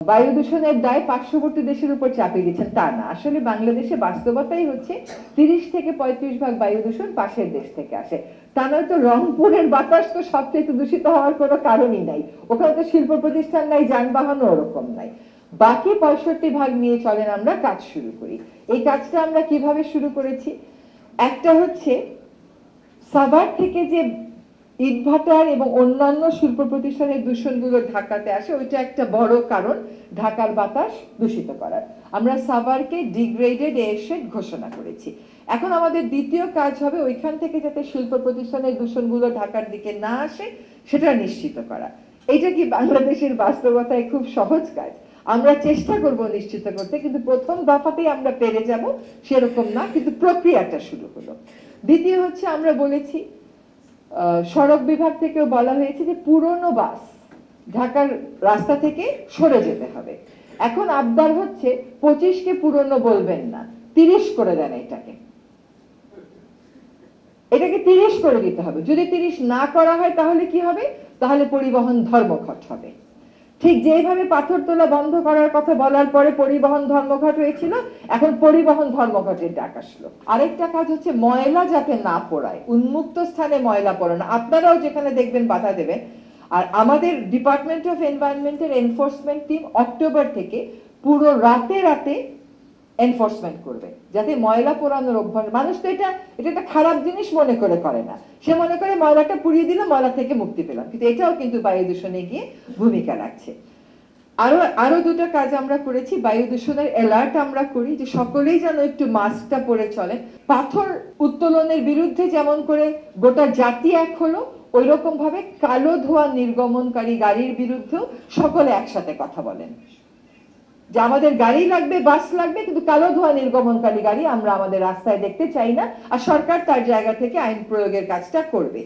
বায়ু দূষণের দায় পার্শ্ববর্তী দেশের উপর চাপিয়ে দিচ্ছেন তা না, আসলে বাংলাদেশে বাস্তবতাই হচ্ছে 30 থেকে 35% বায়ু দূষণ পাশের দেশ থেকে আসে। তা নয় তো রংপুরের বাতাস তো সবচেয়ে দূষিত হওয়ার কোনো কারণই নাই, ওখানে তো শিল্প প্রতিষ্ঠান নাই, যানবাহনও ওরকম নাই। বাকি 65% নিয়ে চলেন আমরা কাজ শুরু করি। এই কাজটা আমরা কিভাবে শুরু করেছি? একটা হচ্ছে সাভার থেকে যে ইটভাটার এবং অন্যান্য শিল্প প্রতিষ্ঠানের দূষণগুলো ঢাকাতে আসে, ওইটা একটা বড় কারণ ঢাকার বাতাস দূষিত করার। আমরা সাভারকে ডিগ্রেডেড এয়ারশেড ঘোষণা করেছি। এখন আমাদের দ্বিতীয় কাজ হবে ওইখান থেকে যাতে শিল্প প্রতিষ্ঠানের দূষণগুলো ঢাকার দিকে না আসে সেটা নিশ্চিত করা। এটা কি বাংলাদেশের বাস্তবতায় খুব সহজ কাজ? আমরা চেষ্টা করব নিশ্চিত করতে, কিন্তু প্রথম দফাতেই আমরা পেরে যাব সেরকম না, কিন্তু প্রক্রিয়াটা শুরু হলো। দ্বিতীয় হচ্ছে আমরা বলেছি, সড়ক বিভাগ থেকেও বলা হয়েছে যে পুরনো বাস ঢাকার রাস্তা থেকে সরে যেতে হবে। এখন আবদার হচ্ছে 25কে পুরনো বলবেন না, 30 করে দেন এটাকে 30 করে দিতে হবে। যদি 30 না করা হয় তাহলে কি হবে? তাহলে পরিবহন ধর্মঘট হবে। ঠিক যেভাবে পাথর তোলা বন্ধ করার কথা বলার পরে পরিবহন ধর্মঘট হয়েছিল, এখন পরিবহন ধর্মঘটের ডাক আসলো। আরেকটা কাজ হচ্ছে ময়লা যাতে না পোড়ায়, উন্মুক্ত স্থানে ময়লা পোড়ানো। আপনারাও যেখানে দেখবেন বাধা দেবেন। আর আমাদের ডিপার্টমেন্ট অফ এনভায়রনমেন্টের এনফোর্সমেন্ট টিম অক্টোবর থেকে পুরো রাতে রাতে এনফোর্সমেন্ট করবে, যাতে ময়লা পোড়ানোর অভ্যাস, মানুষ তো এটা একটা খারাপ জিনিস মনে করে না, সে মনে করে ময়লাটা পুড়িয়ে দিলে ময়লা থেকে মুক্তি পেলাম, কিন্তু এটাও কিন্তু বায়ু দূষণে গিয়ে ভূমিকা রাখছে। আরো দুটো কাজ আমরা করেছি। বায়ু দূষণের অ্যালার্ট আমরা করি যে সকলেই যেন একটু মাস্কটা পরে চলেন। পাথর উত্তোলনের বিরুদ্ধে যেমন করে গোটা জাতি এক হলো, ওই রকম ভাবে কালো ধোঁয়া নির্গমনকারী গাড়ির বিরুদ্ধেও সকলে একসাথে কথা বলেন যে আমাদের গাড়ি লাগবে, বাস লাগবে, কিন্তু কালো ধোঁয়া নির্গমনকারী গাড়ি আমরা আমাদের রাস্তায় দেখতে চাই না। আর সরকার তার জায়গা থেকে আইন প্রয়োগের কাজটা করবে।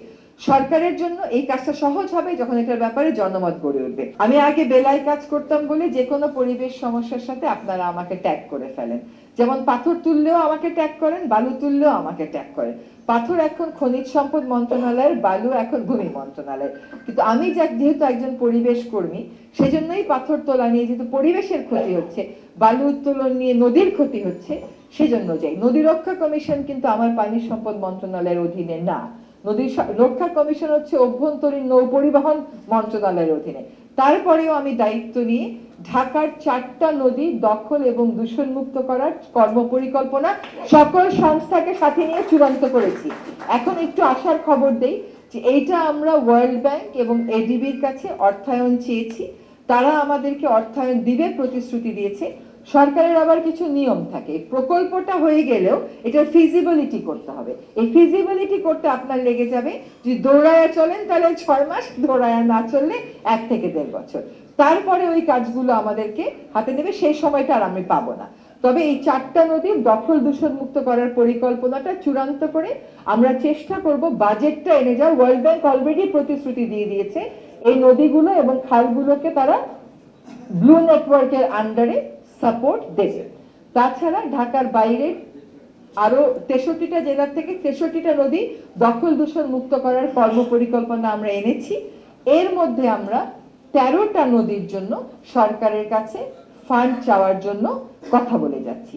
সরকারের জন্য এই কাজটা সহজ হবে যখন এটার ব্যাপারে জনমত গড়ে উঠবে। আমি আগে বেলায় কাজ করতাম বলে যে কোনো পরিবেশ সমস্যার সাথে আপনারা আমাকে ট্যাগ করে ফেলেন। যেমন পাথর তুললেও আমাকে ট্যাগ করেন, বালু তুললেও আমাকে ট্যাগ করেন। পাথর এখন খনিজ সম্পদ মন্ত্রণালয়ের, বালু এখন ভূমি মন্ত্রণালয়ের। কিন্তু আমি যেহেতু একজন পরিবেশ কর্মী, সেজন্যই পাথর তোলা নিয়ে যেহেতু পরিবেশের ক্ষতি হচ্ছে, বালু উত্তোলন নিয়ে নদীর ক্ষতি হচ্ছে, সেজন্য যাই। নদী রক্ষা কমিশন কিন্তু আমার পানি সম্পদ মন্ত্রণালয়ের অধীনে না। নদী রক্ষা কমিশন হচ্ছে অভ্যন্তরীণ নৌ পরিবহন মন্ত্রণালয়ের অধীনে। তারপরেও আমি দায়িত্ব নিয়ে ঢাকার 4টা নদী দখল এবং দূষণমুক্ত করার কর্মপরিকল্পনা সকল সংস্থাকে সাথে নিয়ে চূড়ান্ত করেছি। এখন একটু আসার খবর দেই যে এইটা আমরা ওয়ার্ল্ড ব্যাংক এবং এডিবির কাছে অর্থায়ন চেয়েছি, তারা আমাদেরকে অর্থায়ন দিবে প্রতিশ্রুতি দিয়েছে। সরকারের আবার কিছু নিয়ম থাকে, প্রকল্পটা হয়ে গেলেও এটার ফিজিবিলিটি করতে হবে। এই ফিজিবিলিটি করতে আপনার লেগে যাবে, যদি দৌড়ায়া চলেন তাহলে 6 মাস, দৌড়ায়া না চললে 1 থেকে 1.5 বছর। তারপরে ওই কাজগুলো আমাদেরকে হাতে নেবে, সেই সময়টা আর আমি পাবো না। তবে এই 4টা নদীর দখল দূষণ মুক্ত করার পরিকল্পনাটা চূড়ান্ত করে আমরা চেষ্টা করব বাজেটটা এনে যাও। ওয়ার্ল্ড ব্যাংক অলরেডি প্রতিশ্রুতি দিয়ে দিয়েছে এই নদীগুলো এবং খালগুলোকে তারা ব্লু নেটওয়ার্কের আন্ডারে সাপোর্ট দেবে। তাছাড়া ঢাকার বাইরে আরো 63টা জেলা থেকে 63টা নদী দখল দূষণ মুক্ত করার কর্মপরিকল্পনা আমরা এনেছি। এর মধ্যে আমরা 13টা নদীর জন্য সরকারের কাছে ফান্ড চাওয়ার জন্য কথা বলে যাচ্ছি।